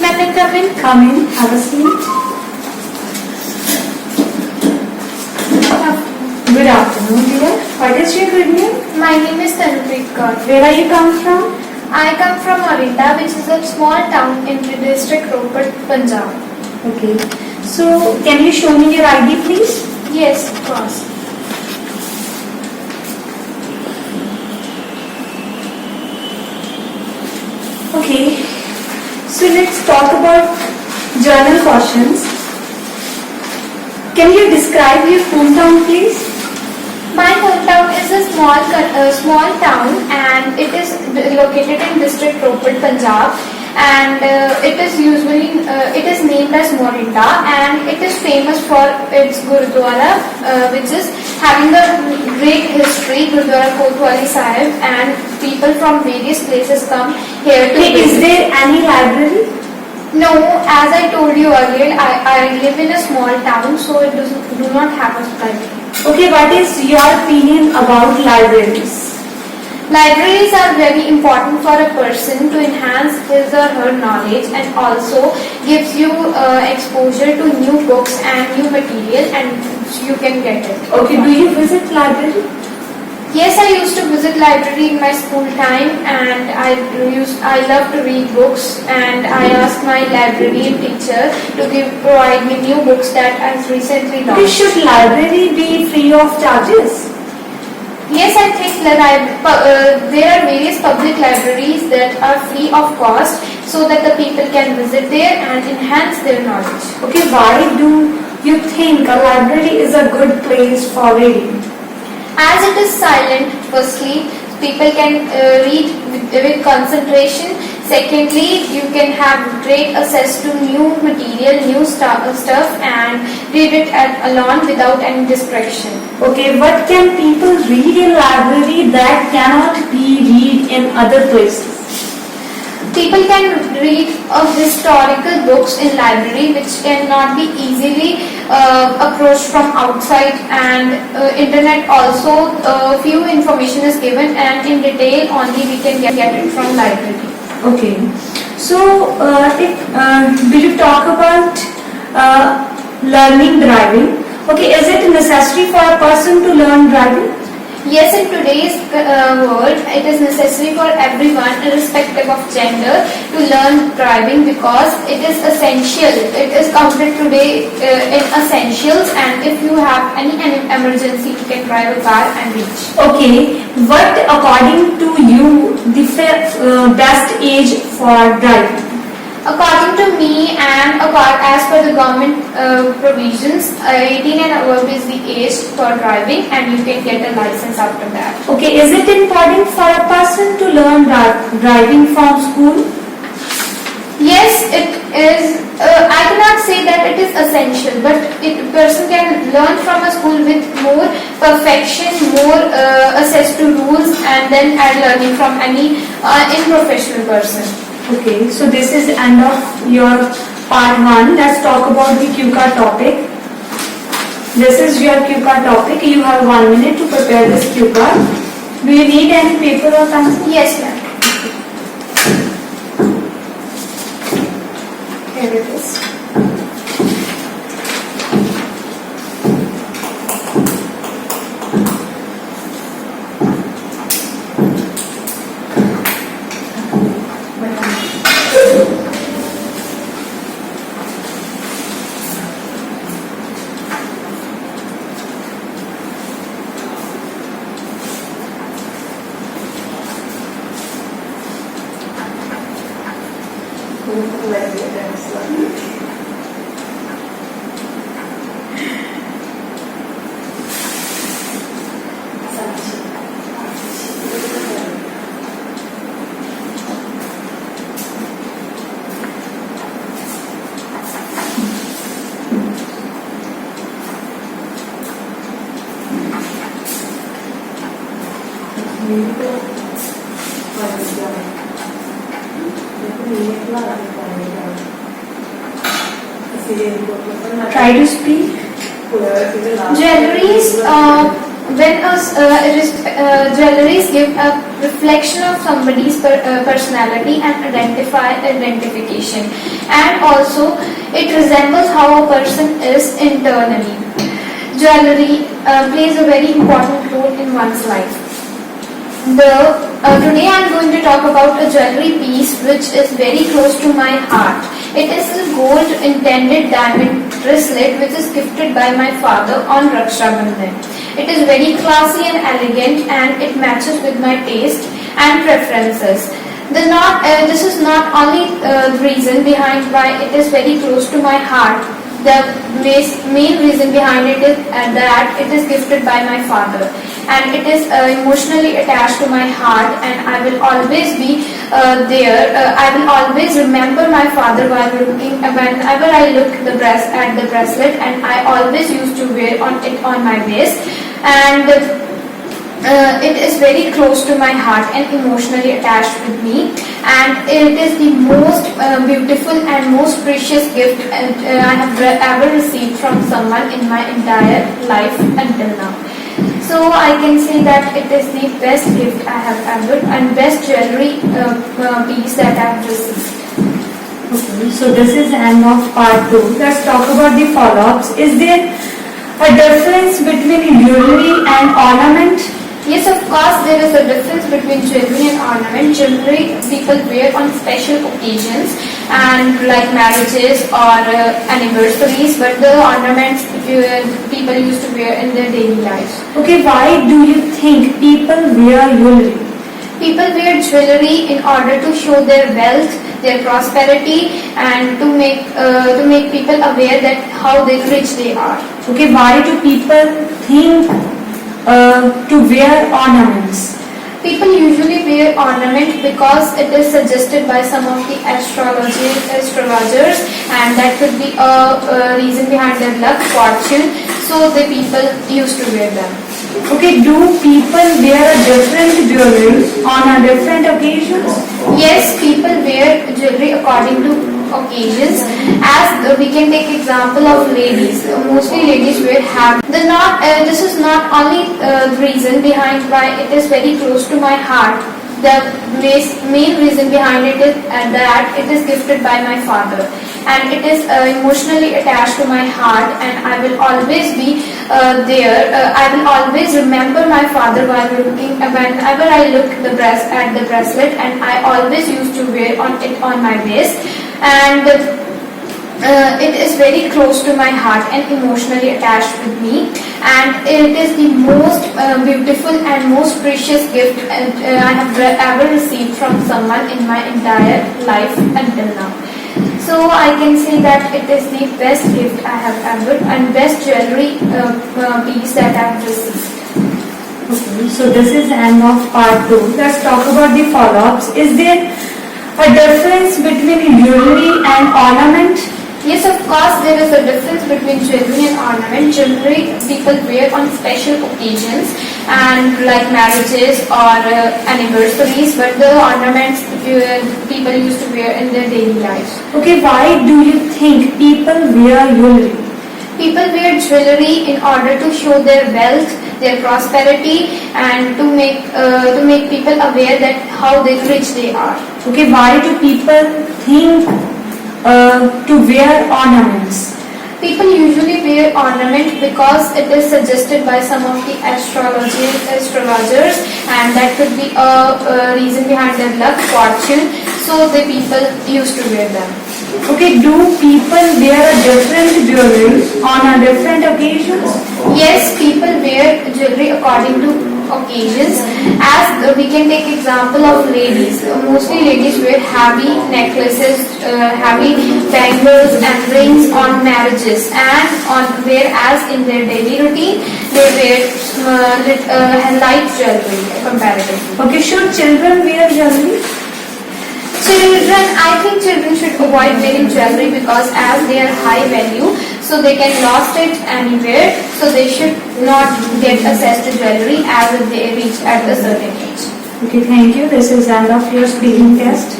Can I come in? Come in, have a seat. Good afternoon, dear. What is your good name? My name is Tanupreet Kaur. Where are you come from? I come from Morinda, which is a small town in the district Ropar, Punjab. Okay. So, can you show me your ID, please? Yes, of course. Okay. So, let's talk about journal questions. Can you describe your hometown, please? My hometown is a small town, and it is located in district Ropar, Punjab, and it is named as Morinda, and it is famous for its Gurudwara, which is having a great history. Gurudwara Kotwali Sahib, and people from various places come here to Okay, is visit. there any library? No, as I told you earlier, I live in a small town, so it do not have a library. Okay, what is your opinion about libraries? Libraries are very important for a person to enhance his or her knowledge, and also gives you exposure to new books and new material, and you can get it. Okay, do you visit library? Yes, I used to visit library in my school time, and I love to read books, and I asked my librarian teacher to provide me new books that has recently Okay, launched. should library be free of charges? Yes, I think that there are various public libraries that are free of cost, so that the people can visit there and enhance their knowledge. Okay, why do you think a library is a good place for reading? As it is silent, firstly, people can read with concentration. Secondly, you can have great access to new material, new stuff, and read it alone without any distraction. Okay, what can people read in library that cannot be read in other places? People can read historical books in library, which cannot be easily approached from outside, and internet also few information is given, and in detail only we can get it from library. Okay, so do you talk about learning driving? Okay, is it necessary for a person to learn driving? Yes, in today's world, it is necessary for everyone, irrespective of gender, to learn driving, because it is essential. It is counted today in essentials, and if you have any emergency, you can drive a car and reach. Okay, what according to you the best age for driving? According to me, and as per the government provisions, 18 and above is the age for driving, and you can get a license after that. Okay, is it important for a person to learn driving from school? Yes, it is. I cannot say that it is essential, but a person can learn from a school with more perfection, more access to rules, and then add learning from any unprofessional person. Okay, so this is the end of your part 1. Let's talk about the QCAR topic. This is your QCAR topic. You have 1 minute to prepare this QCAR. Do you need any paper or pencil? Yes, ma'am. Here it is. Try to speak. Jewelries, jewelries give a reflection of somebody's personality and identification, and also it resembles how a person is internally. Jewelry plays a very important role in one's life. Today I am going to talk about a jewelry piece which is very close to my heart. It is a gold intended diamond bracelet which is gifted by my father on Raksha Bandhan. It is very classy and elegant, and it matches with my taste and preferences. This is not only the reason behind why it is very close to my heart. The main reason behind it is that it is gifted by my father, and it is emotionally attached to my heart, and I will always be there. I will always remember my father while looking whenever I look at the bracelet, and I always used to wear it on my waist, and it is very close to my heart and emotionally attached with me, and it is the most beautiful and most precious gift I have ever received from someone in my entire life until now. So I can say that it is the best gift I have ever, and best jewelry piece that I have received. Okay, so this is the end of part 2. Let's talk about the follow-ups. Is there a difference between jewelry and ornament? Yes, of course, there is a difference between jewelry and ornament. Jewelry people wear on special occasions and like marriages or anniversaries, but the ornaments people used to wear in their daily lives. Okay, why do you think people wear jewelry? People wear jewelry in order to show their wealth, their prosperity, and to make people aware that how rich they are. Okay, why do people think to wear ornaments? People usually wear ornament because it is suggested by some of the astrologers, and that could be a reason behind their luck, fortune. So the people used to wear them. Okay, do people wear a different jewelry on a different occasions? Yes, people wear jewelry according to occasions. As we can take example of ladies. Mostly ladies wear heavy. This is not only the reason behind why it is very close to my heart. The main reason behind it is that it is gifted by my father, and it is emotionally attached to my heart, and I will always be there. I will always remember my father while whenever I look at the bracelet, and I always used to wear it on my waist, and it is very close to my heart and emotionally attached with me, and it is the most beautiful and most precious gift I have ever received from someone in my entire life until now. So I can say that it is the best gift I have ever, and best jewelry piece that I have received. Okay, so this is the end of part 2. Let's talk about the follow-ups. Is there a difference between jewelry and ornament? Yes, of course, there is a difference between jewelry and ornament. Jewelry people wear on special occasions and like marriages or anniversaries, but the ornaments people used to wear in their daily lives. Okay, why do you think people wear jewelry? People wear jewelry in order to show their wealth, their prosperity, and to make people aware that how rich they are. Okay, why do people think to wear ornaments? People usually wear ornament because it is suggested by some of the astrologers, and that could be a reason behind their luck, fortune. So the people used to wear them. Okay, do people wear a different jewelry on a different occasions? Yes, people wear jewelry according to occasions. As we can take example of ladies. Mostly ladies wear heavy necklaces, heavy bangles and rings on marriages, and whereas in their daily routine they wear light jewelry comparatively. Okay, should children wear jewelry? I think children should avoid wearing jewelry because as they are high value, so they can lost it anywhere, so they should not get access to jewelry as they reach at a certain age. Okay, thank you. This is the end of your speaking test.